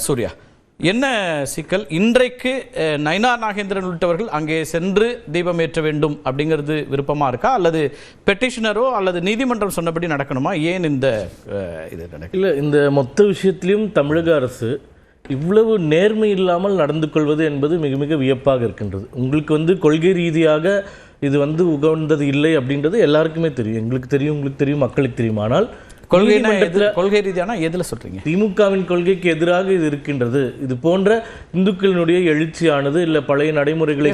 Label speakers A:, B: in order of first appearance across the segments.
A: சூர்யா, என்ன சிக்கல் இன்றைக்கு நயினார் நாகேந்திரன் உள்ளிட்டவர்கள் அங்கே சென்று தீபம் ஏற்ற வேண்டும் அப்படிங்கிறது விருப்பமாக இருக்கா, அல்லது பெட்டிஷனரோ அல்லது நீதிமன்றம் சொன்னபடி நடக்கணுமா? ஏன் இந்த இது நடக்கும்?
B: இல்லை, இந்த மொத்த விஷயத்திலையும் தமிழக அரசு இவ்வளவு நேர்மை இல்லாமல் நடந்து கொள்வது என்பது மிக மிக வியப்பாக இருக்கின்றது. உங்களுக்கு கொள்கை ரீதியாக இது உகந்தது இல்லை அப்படின்றது எல்லாருக்குமே தெரியும், எங்களுக்கு தெரியும், உங்களுக்கு தெரியும், மக்களுக்கு தெரியும். ஆனால்
A: கொள்கை ரீதியான எதுல சொல்றீங்க?
B: திமுகவின் கொள்கைக்கு எதிராக இது இருக்கின்றது. இது போன்ற இந்துக்களினுடைய எழுச்சியானது இல்ல பழைய நடைமுறைகளை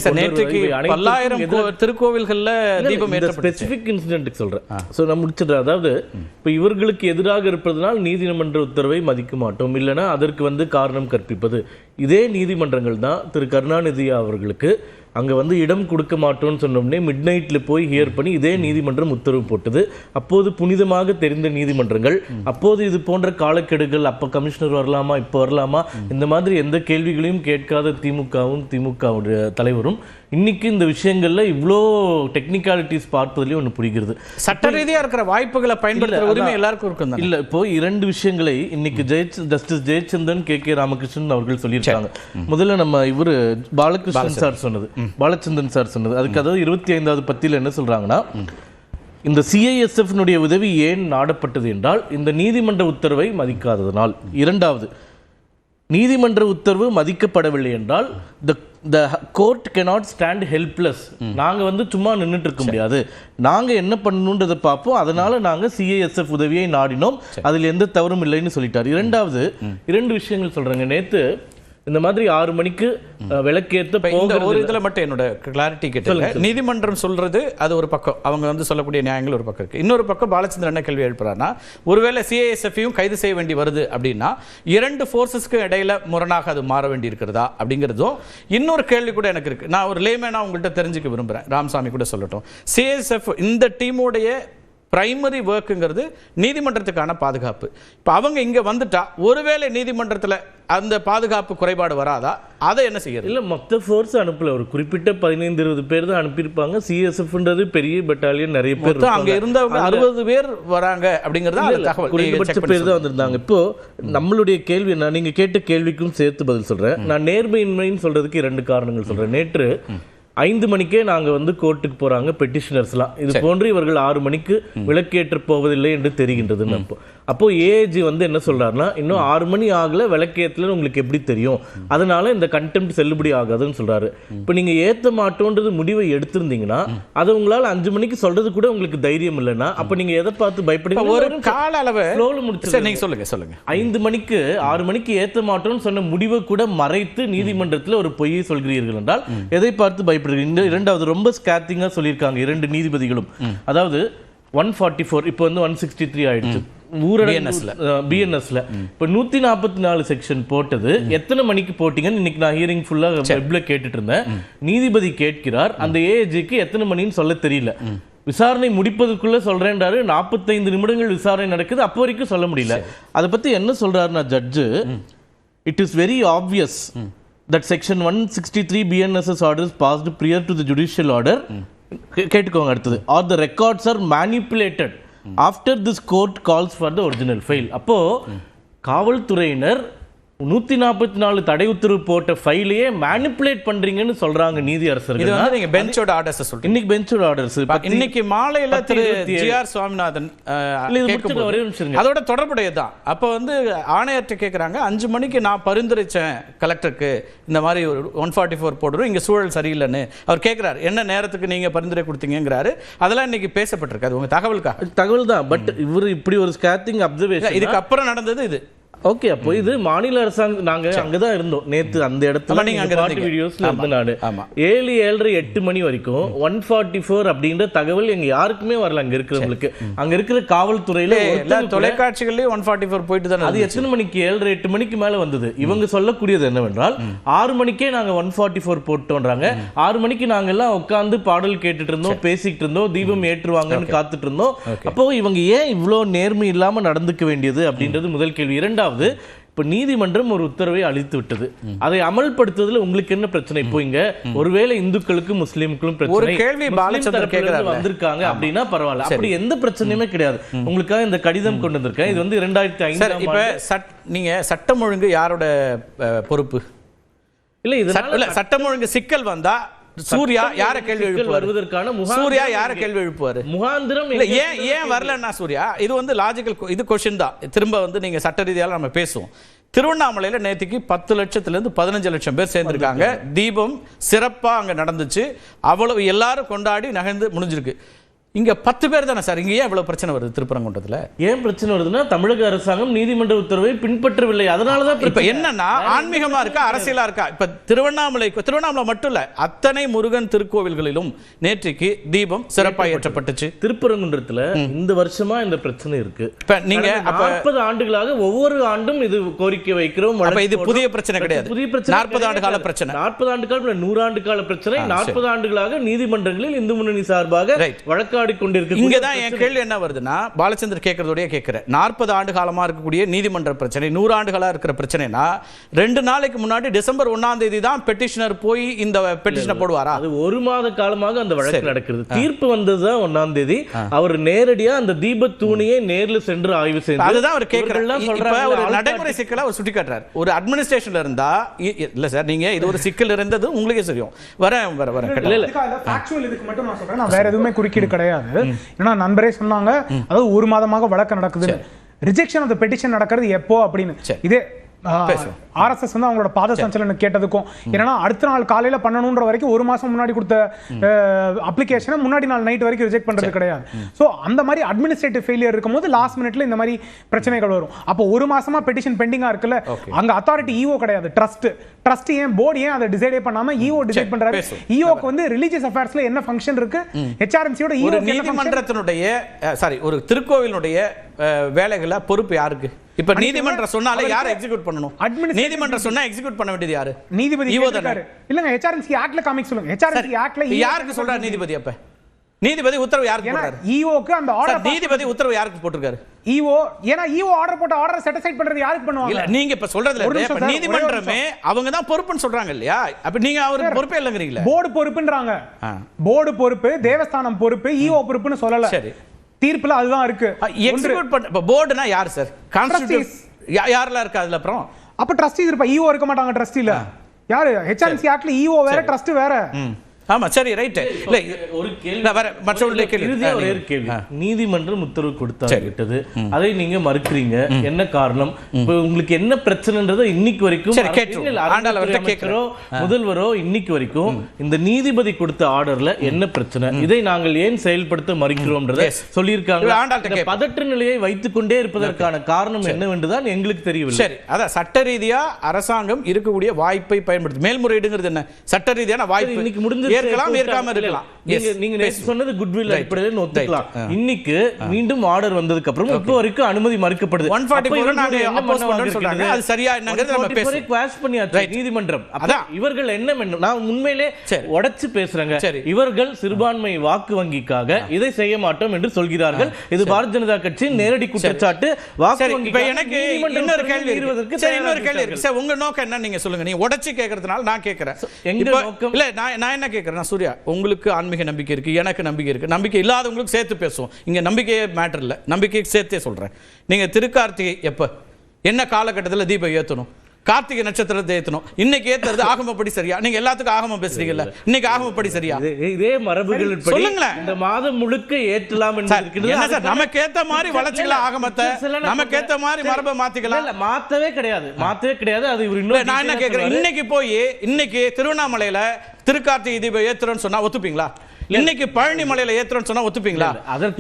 A: பல்லாயிரம் திருக்கோவில்கள்ல தீபம் ஏற்ற
B: ஸ்பெசிபிக் இன்சிடென்ட் சொல்றேன். சோ நான் முடிச்சிடுறேன். அதாவது இப்ப இவர்களுக்கு எதிராக இருப்பதனால் நீதிமன்ற உத்தரவை மதிக்க மாட்டோம், இல்லைன்னா அதற்கு காரணம் கற்பிப்பது. இதே நீதிமன்றங்கள் தான் திரு கருணாநிதி அவர்களுக்கு அங்கே இடம் கொடுக்க மாட்டோம்னு சொன்னோம்னே மிட் நைட்டில் போய் ஹியர் பண்ணி இதே நீதிமன்றம் உத்தரவு போட்டது. அப்போது புனிதமாக தெரிந்த நீதிமன்றங்கள், அப்போது இது போன்ற காலக்கெடுகள், அப்போ கமிஷனர் வரலாமா, இப்போ வரலாமா, இந்த மாதிரி எந்த கேள்விகளையும் கேட்காத திமுகவும் திமுகவுடைய தலைவரும் இன்னைக்கு இந்த விஷயங்கள்ல இவ்வளோ டெக்னிக்காலிட்டிஸ் பார்ப்பதிலே ஒன்று புரிகிறது.
A: சட்ட ரீதியாக இருக்கிற வாய்ப்புகளை பயன்படுத்துற உரிமை எல்லாருக்கும் இருக்கும்.
B: இல்லை, இப்போ 2 விஷயங்களை இன்னைக்கு ஜஸ்டிஸ் ஜெயச்சந்திரன் கே ராமகிருஷ்ணன் அவர்கள் சொல்லியிருக்காங்க. முதல்ல நம்ம பாலகிருஷ்ணன் சார் சொன்னது, பாலச்சந்திரன் சார் சொன்னது, அதுக்கு அதாவது 25வது பத்தியில் என்ன சொல்றாங்கன்னா, இந்த CISF உதவி ஏன் நாடப்பட்டது என்றால் இந்த நீதிமன்ற உத்தரவை மதிக்காததனால். இரண்டாவது, நீதிமன்ற உத்தரவு மதிக்கப்படவில்லை என்றால் the court cannot stand helpless. நாங்க சும்மா நின்றுட்டு இருக்க முடியாது, நாங்க என்ன பண்ணணும்ன்றதை பார்ப்போம், அதனால நாங்க CISF உதவியை நாடினோம், அதில் எந்த தவறும் இல்லைன்னு சொல்லிட்டார். இரண்டாவது 2 விஷயங்கள் சொல்றாங்க. நேத்து இந்த மாதிரி 6 மணிக்கு விளக்கேற்ற
A: ஒரு இதுல மட்டும் என்னோட கிளாரிட்டி கேட்டல. நீதிமன்றம் சொல்றது அது ஒரு பக்கம், அவங்க சொல்லக்கூடிய நியாயங்கள் ஒரு பக்கம் இருக்கு. இன்னொரு பக்கம் பாலச்சந்திரன் என்ன கேள்வி எழுப்புறாருன்னா, ஒருவேளை CISF-ஐயும் கைது செய்ய வேண்டி வருது அப்படின்னா 2 ஃபோர்ஸஸ்க்கு இடையில முரணாக அது மாற வேண்டி இருக்கிறதா அப்படிங்கிறதும் இன்னொரு கேள்வி கூட எனக்கு இருக்கு. நான் ஒரு லேமேனா உங்கள்கிட்ட தெரிஞ்சுக்க விரும்புறேன், ராமசாமி கூட சொல்லட்டும். CISF இந்த டீமோடைய பிரைமரி ஒர்க்குங்கிறது நீதிமன்றத்துக்கான பாதுகாப்பு. இப்போ அவங்க இங்கே வந்துட்டா ஒருவேளை நீதிமன்றத்தில் அந்த பாதுகாப்பு குறைபாடு வராதா? அதை என்ன செய்யறது?
B: இல்லை, மொத்த ஃபோர்ஸ் அனுப்பல, ஒரு குறிப்பிட்ட 15-20 பேர் தான் அனுப்பியிருப்பாங்க. CISF-ன்றது பெரிய பெட்டாலியன், நிறைய பேர்
A: அங்கே இருந்தவங்க 60 பேர் வராங்க அப்படிங்கிறது தகவல்,
B: குறைந்தபட்ச பேர் தான் வந்திருந்தாங்க. இப்போ நம்மளுடைய கேள்வி என்ன, நீங்க கேட்ட கேள்விக்கும் சேர்த்து பதில் சொல்றேன். நான் நேர்மையின்மைன்னு சொல்றதுக்கு 2 காரணங்கள் சொல்றேன். நேற்று 5 மணிக்கே நாங்கள் கோர்ட்டுக்கு போகிறாங்க பெட்டிஷனர்ஸ்லாம். இது போன்று இவர்கள் 6 மணிக்கு விளக்கேற்ற போவதில்லை என்று தெரிகின்றது. அப்போ ஏஜி என்ன சொல்றாருன்னா, இன்னும் 6 மணி ஆகல, விளக்கேற்றலன்னு உங்களுக்கு எப்படி தெரியும், அதனால இந்த கண்டெம்ட் செல்லுபடி ஆகாதுன்னு சொல்றாரு. இப்போ நீங்க ஏற்ற மாட்டோன்றது முடிவை எடுத்திருந்தீங்கன்னா அதை உங்களால் 5 மணிக்கு சொல்றது கூட உங்களுக்கு தைரியம் இல்லைன்னா அப்ப நீங்க எதை பார்த்து பயப்படுங்க?
A: ஒரு கால அளவு
B: முடிச்சு
A: நீங்க சொல்லுங்க.
B: 5 மணிக்கு 6 மணிக்கு ஏற்ற மாட்டோம்னு சொன்ன முடிவை கூட மறைத்து நீதிமன்றத்தில் ஒரு பொய்யை சொல்கிறீர்கள் என்றால் எதை பார்த்து பயப்படுறீங்க? இரண்டாவது, ரொம்ப ஸ்கேத்திங்கா சொல்லியிருக்காங்க 2 நீதிபதிகளும். அதாவது 144 இப்போ 163 ஆயிடுச்சு BNSல. இப்போ 144 செக்ஷன் போட்டது எத்தனை மணிக்கு போட்டீங்கன்னு இன்னைக்கு நான் ஹியரிங் ஃபுல்லா வெப்ல கேட்டுட்டு இருந்தேன். நீதிபதி கேட்கிறார், அந்த ஏஜிக்கு எத்தனை மணின்னு சொல்ல தெரியல. விசாரணை முடிப்பதற்குள்ள சொல்றேன்றாரு. 45 நிமிடங்கள் விசாரணை நடக்குது, அப்போ வரைக்கும் சொல்ல முடியல. அதை பத்தி என்ன சொல்றாருன்னா judge, it is very obvious that section 163 BNSS orders passed prior to the judicial order கேட்டுக்கோங்க அடுத்தது, or the records are manipulated after this court calls for the original file. அப்போ காவல்துறையினர் 144 தடை உத்தரவு போட்ட ஃபைலையே மேனிபுலேட் பண்றீங்கன்னு சொல்றாங்க நீதி அரசர்கள்.
A: இது நீங்க பெஞ்சோட ஆர்டர்ஸ் சொல்றீங்க.
B: இன்னைக்கு பெஞ்சோட ஆர்டர்ஸ்
A: இன்னைக்கு மாலையில திரு GR சுவாமிநாதன் அதோட தொடர்புடையதான். அப்ப ஆணையர்கிட்ட கேக்குறாங்க, 5 மணிக்கு நான் பரிந்துரைச்சேன் கலெக்டருக்கு இந்த மாதிரி 144 போடுறோம், இங்க சூழல் சரியில்லைன்னு அவர் கேட்கிறாரு. என்ன நேரத்துக்கு நீங்க பரிந்துரை கொடுத்தீங்கிறாரு. அதெல்லாம் இன்னைக்கு பேசப்பட்டிருக்கு. அது உங்க தகவல் தான். பட் இவர் இப்படி ஒரு ஸ்கேத்திங் அப்சர்வேஷன் இதுக்கு அப்புறம் நடந்தது இது. ஓகே, அப்போ இது மாநில அரசாங்கம், நாங்க அங்கதான் இருந்தோம் நேத்து அந்த இடத்துல. வீடியோஸ்ல இருந்து நானு 7, 7:30, 8 மணி வரைக்கும் 144 அப்படின்ற தகவல் எங்க யாருக்குமே வரல. அங்க இருக்கிறவங்களுக்கு, அங்க இருக்கிற காவல்துறையில தொலைக்காட்சிகள்லயே 144 போயிட்டு தான். அது எத்தனை மணிக்கு? 7:30, 8 மணிக்கு மேல வந்தது. இவங்க சொல்லக்கூடியது என்னவென்றால் 6 மணிக்கே நாங்க 144 போட்டோன்றாங்க. 6 மணிக்கு நாங்க எல்லாம் உட்கார்ந்து பாடல் கேட்டுட்டு இருந்தோம், பேசிக்கிட்டு இருந்தோம், தீபம் ஏற்றுவாங்கன்னு காத்துட்டு இருந்தோம். அப்போ இவங்க ஏன் இவ்வளவு நேர்மை இல்லாம நடந்துக்க வேண்டியது அப்படின்றது முதல் கேள்வி. இரண்டாவது,
B: இப்ப நீதிமன்றம் ஒரு உத்தரவை அளித்து விட்டது. அதை அமல்படுத்துவதில் உங்களுக்கு என்ன பிரச்சனை? இப்போ இங்க ஒருவேளை இந்துக்களுக்கும் முஸ்லீமுக்கும் பிரச்சனை,
A: கேள்வி
B: வந்திருக்காங்க அப்படின்னா பரவாயில்ல, அப்படி எந்த பிரச்சனையுமே கிடையாது. உங்களுக்காக இந்த கடிதம் கொண்டு வந்திருக்கேன். இது வந்து 2005.
A: இப்ப நீங்க சட்டம் ஒழுங்கு யாரோட பொறுப்பு? இல்ல இது சட்டம் ஒழுங்கு சிக்கல் வந்தா சூர்யா யார கேள்வி எழுப்புவதற்கான சூர்யா யார கேள்வி எழுப்புவாரு? முகாந்திரம் இல்ல. ஏன் வரலன்னா சூர்யா இது வந்து லாஜிக்கல் இது கொஸ்டின் தான். திரும்ப வந்து நீங்க சட்ட ரீதியால நம்ம பேசுவோம். திருவண்ணாமலையில நேற்றுக்கு 10 லட்சத்திலிருந்து 15 லட்சம் பேர் சேர்ந்திருக்காங்க. தீபம் சிறப்பா அங்க நடந்துச்சு. அவ்வளவு எல்லாரும் கொண்டாடி நகர்ந்து முடிஞ்சிருக்கு. இங்க 10 பேர் தானே சார். இங்க ஏன் இவ்வளவு பிரச்சனை வருது? திருப்பரங்குன்றத்துல ஏன் பிரச்சனை வருதுன்னா தமிழக அரசாங்கம் நீதிமன்ற உத்தரவை பின்பற்றவில்லை. அதனாலதான் இப்ப என்னன்னா ஆன்மீகமா இருக்கா அரசியலா இருக்கா? இப்ப திருவண்ணாமலை மட்டும் இல்ல, அத்தனை முருகன் திருக்கோவில்களிலும் நேற்றைக்கு தீபம் சிறப்பாக ஏற்றப்பட்டுச்சு. திருப்பரங்குன்றத்துல இந்த வருஷமா இந்த பிரச்சனை இருக்கு. இப்ப நீங்க 40 ஆண்டுகளாக ஒவ்வொரு ஆண்டும் இது கோரிக்கை வைக்கிறோம். இது புதிய பிரச்சனை கிடையாது. புதிய பிரச்சனை 40 ஆண்டு கால பிரச்சனை. 40 ஆண்டு கால 100 ஆண்டு கால பிரச்சனை. 40 ஆண்டுகளாக நீதிமன்றங்களில் இந்து முன்னணி சார்பாக வழக்கு இங்கதான் என் கேள்வி என்ன வருதுன்னா, பாலச்சந்தர் கேட்கறதோடய கேட்கிறேன். 40 ஆண்டு காலமா இருக்கக்கூடிய நீதிமன்ற பிரச்சனை 100 ஆண்டுகளா இருக்கிற பிரச்சனைனா 2 நாளைக்கு முன்னாடி டிசம்பர் 1ஆம் தேதி தான் பெட்டிஷனர் போய் இந்த பெட்டிஷனை போடுவாரா? அது 1 மாத காலமாக அந்த வழக்கு நடக்கிறது. தீர்ப்பு வந்ததுதான் 1ஆம் தேதி. அவர் நேரடியா அந்த தீப தூணியை நேர்ல சென்று ஆய்வு செய்து அதுதான் அவர் கேட்கிறார். ஒரு நடைமுறை சிக்கலை அவர் சுட்டி காட்டுறார். ஒரு அட்மினிஸ்ட்ரேஷன்ல இருந்தா இல்ல சார், நீங்க இது ஒரு சிக்கல் இருந்தது உங்களுக்கே தெரியும்.
C: இதுக்கு மட்டும் நான் சொல்றேன், நான் வேற எதுவுமே குறுக்கீடு கிடையாது. ஏன்னா நண்பரே சொன்னாங்க, அதாவது 1 மாதமாக வழக்கு நடக்குது. ரிஜெக்ஷன் ஆஃப் தி பெட்டிஷன் நடக்கிறது எப்போ அப்படின்னு. இதே ஆர்எஸ்எஸ் வந்து அவங்களோட பாத சஞ்சலனை கேட்டதுக்கும் என்னன்னா அடுத்த நாள் காலையில பண்ணணும்ன்ற வரைக்கும் 1 மாசம் முன்னாடி கொடுத்த அப்ளிகேஷனை முன்னாடி நாள் நைட் வரைக்கும் ரிஜெக்ட் பண்றது கிடையாது. சோ அந்த மாதிரி அட்மினிஸ்ட்ரேட்டிவ் ஃபெயிலியர் இருக்கும்போது லாஸ்ட் மினிட்ல இந்த மாதிரி பிரச்சனைகள் வரும். அப்போ 1 மாசமா பெட்டிஷன் பெண்டிங்கா இருக்குல்ல, அங்க அத்தாரிட்டி ஈஓ கிடையாது, ட்ரஸ்ட் ஏன் போர்டு ஏன் அதை டிசைடே பண்ணாம ஈஓ டிசைட் பண்றாரு. ஈஓக்கு வந்து ரிலீஜியஸ் அஃபேர்ஸ்ல என்ன ஃபங்க்ஷன் இருக்கு, ஹெச்ஆர்எம்சியோட ஈஓ நீதிமன்றத்தினுடைய ஒரு திருக்கோவிலுடைய வேலைகள பொறுப்பு யாருக்கு? இப்ப நீதிமன்றம் சொன்னாலே யாரை எக்ஸிக்யூட் பண்ணணும்? நீதிமன்றம் சொன்னா எக்ஸிக்யூட் பண்ண வேண்டியது யாரு? நீதிபதி இருக்காரு. இல்லங்க ஹெச்ஆர்என்சி ஆக்ட்ல காமிக் சொல்லுங்க. ஹெச்ஆர்என்சி ஆக்ட்ல யாருக்கு சொல்றாரு நீதிபதி? அப்ப நீதிபதி உத்தரவு யாருக்கு போடுறாரு? ஈஓக்கு அந்த ஆர்டர் நீதிபதி உத்தரவு யாருக்கு போட்டுருக்காரு? ஈஓ. ஏனா ஈஓ ஆர்டர் போட்ட ஆர்டர் செட்டிஸ்ஃபை பண்றது யாருக்கு பண்ணுவாங்க? இல்ல நீங்க இப்ப சொல்றதுல இப்ப நீதிமன்றமே அவங்க தான் பொறுப்புன்னு சொல்றாங்க இல்லையா? அப்ப நீங்க அவருக்கு பொறுப்பே இல்லங்கறீங்களா? போர்டு பொறுப்புன்றாங்க. போர்டு பொறுப்பு, தேவஸ்தானம் பொறுப்பு, ஈஓ பொறுப்புன்னு சொல்லல. சரி, தீர்ப்புல அதுதான் இருக்கு. எக்ஸிக்யூட் பண்ண இப்ப போர்டுனா யார் சார்? கான்ஸ்டிடியூஷன் யாரெல்லாம் இருக்கு அதுல? அப்புறம் அப்ப ட்ரஸ்டீஸ் இருப்பா, ஈஓ இருக்க மாட்டாங்க. ட்ரஸ்டில யாரு? ஹெச்ஆர்என்சி ஆக்ட்ல ஈஓ வேற, ட்ரஸ்ட் வேற. ஆமா சரி ரைட். இல்ல ஒரு கேள்வி வேற மற்றவங்களுடைய கேள்வி. நீதிமன்றம் உத்தரவு கொடுத்தாகிட்டது, அதை நீங்க மறுக்கிறீங்க, என்ன காரணம்? இப்போ உங்களுக்கு என்ன பிரச்சனைன்றதை இன்னைக்கு வரைக்கும் கேட்கிறோம். முதல்வரோ இன்னைக்கு வரைக்கும் இந்த நீதிபதி கொடுத்த ஆர்டர்ல என்ன பிரச்சனை, இதை நாங்கள் ஏன் செயல்படுத்த மறுக்கிறோம்ன்றதை சொல்லியிருக்காங்க. பதற்ற நிலையை வைத்துக் கொண்டே இருப்பதற்கான காரணம் என்னவென்றுதான் எங்களுக்கு தெரியவில்லை. சரி, அதான் சட்ட ரீதியா அரசாங்கம் இருக்கக்கூடிய வாய்ப்பை பயன்படுத்தி மேல்முறையீடுங்கிறது என்ன சட்ட ரீதியான வாய்ப்பு? இன்னைக்கு முடிஞ்சு நீங்க சொன்னது குட்வில் அடிப்படையில் ஒத்துக்கலாம். இன்னைக்கு மீண்டும் ஆர்டர் வந்ததுக்கு அப்புறம் இப்போ வரைக்கும் அனுமதி மறுக்கப்படுது. 144 நாங்க அப்போஸ் பண்றோம்னு சொல்றாங்க. அது சரியா என்னங்கிறது நம்ம பேசுறோம். குவாஷ் பண்ணியாச்சு நீதிமன்றம். அதான் இவர்கள் என்ன நான் உண்மையிலே உடைச்சு பேசுறாங்க. இவர்கள் சிறுபான்மை வாக்கு வங்கிக்காக இதை செய்ய மாட்டோம் என்று சொல்கிறார்கள். இது பாரதிய ஜனதா கட்சியின் நேரடி குற்றச்சாட்டு. வாக்கு வங்கி எனக்கு இன்னொரு கேள்வி இருக்கு. உங்க நோக்கம் என்ன நீங்க சொல்லுங்க. நீங்க உடைச்சு கேக்குறதுனால நான் கேக்குறேன். எங்க நோக்கம் இல்ல, நான் என்ன கேக்குறேன் சூர்யா, உங்களுக்கு ஆன்மீக நம்பிக்கை இருக்கு, எனக்கு நம்பிக்கை இருக்கு. நம்பிக்கை இல்லாதவங்களுக்கு சேர்த்து பேசுவோம். இங்க நம்பிக்கையே மேட்டர் இல்ல, நம்பிக்கை சேர்த்தே சொல்றேன். நீங்க திருக்கார்த்திகை எப்ப என்ன காலகட்டத்தில் தீபம் ஏத்தணும்? கார்த்திகை நட்சத்திரத்தை ஏத்தணும். இன்னைக்கு ஏத்துறது ஆகமப்படி சரியா? நீங்க எல்லாத்துக்கும் ஆகமம் பேசுறீங்கல்ல, இன்னைக்கு ஆகமப்படி சரியா? இதே மரபுகள் சொல்லுங்களேன். இந்த மாதம் முழுக்க ஏற்றலாம் என்று நமக்கு ஏத்த மாதிரி வளர்ச்சிக்கலாம் ஆகமத்தை, நமக்கு ஏத்த மாதிரி மரபை மாத்திக்கலாம். மாத்தவே கிடையாது. அது நான் என்ன கேட்கிறேன், இன்னைக்கு திருவண்ணாமலையில திருக்கார்த்திகை தீபம் ஏத்துறோம்னு சொன்னா ஒத்துப்பீங்களா? இன்னைக்கு பழனி மலையில ஏத்துறோம்னு சொன்னா ஒத்துப்பீங்களா?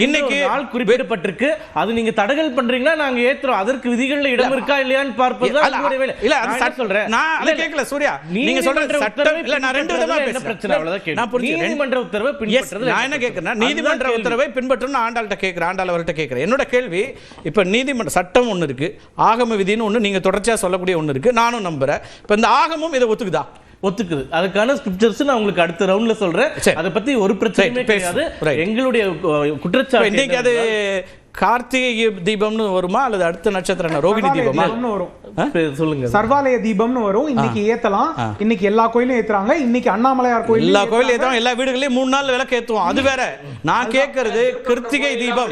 C: இன்னைக்கு நாள் குறிப்பிடப்பட்டிருக்கு, அது நீங்க தடங்கல் பண்றீங்கன்னா நாங்க ஏத்துறோம். அதற்கு விதிகள்ல இடம் இருக்கா இல்லையான்னு பார்ப்பது அவங்களுடைய வேலை. இல்ல அது சட்ட சொல்றேன், நான் அத கேட்கல சூர்யா. நீங்க சொல்ற சட்டம் இல்ல, நான் ரெண்டு விதமா பேசுறேன். பிரச்சனை அவ்வளவுதான் கேக்குறேன். நான் புரிஞ்சு நீதிமன்ற உத்தரவை பின்பற்றுறது. நான் என்ன கேக்குறேன்னா நீதிமன்ற உத்தரவை பின்பற்றணும் ஆண்டாள்கிட்ட கேக்குறேன், ஆண்டாள் அவர்கிட்ட கேக்குறேன். என்னோட கேள்வி, இப்ப நீதிமன்ற சட்டம் ஒன்னு இருக்கு, ஆகம விதின்னு ஒன்னு நீங்க தொடர்ச்சியா சொல்லக்கூடிய ஒன்னு இருக்கு, நானும் நம்புறேன். இப்ப இந்த ஆகமும் இதை ஒத்துக்குதா? ஒத்துக்குது. அதுக்கான ஸ்கிரிப்சர்ஸ் நான் உங்களுக்கு அடுத்த ரவுண்ட்ல சொல்றேன். அத பத்தி ஒரு பிரச்சனையே கிடையாது. எங்களுடைய குற்றச்சாட்டு இன்னைக்கு அது
A: கார்த்திகை தீபம்னு வருமா அல்லது அடுத்த நட்சத்திரம் ரோகிணி தீபமா
C: வரும்?
B: சொல்லுங்க.
C: சர்வாலய தீபம்னு வரும். இன்னைக்கு ஏத்தலாம். இன்னைக்கு எல்லா கோயிலும் ஏத்துறாங்க. இன்னைக்கு அண்ணாமலையார் கோயில்
A: எல்லா கோயிலும் ஏத்துவோம், எல்லா வீடுகளையும் 3 நாள் விளக்கு ஏத்துவோம். அது வேற. நான் கேட்கறது கிருத்திகை தீபம்.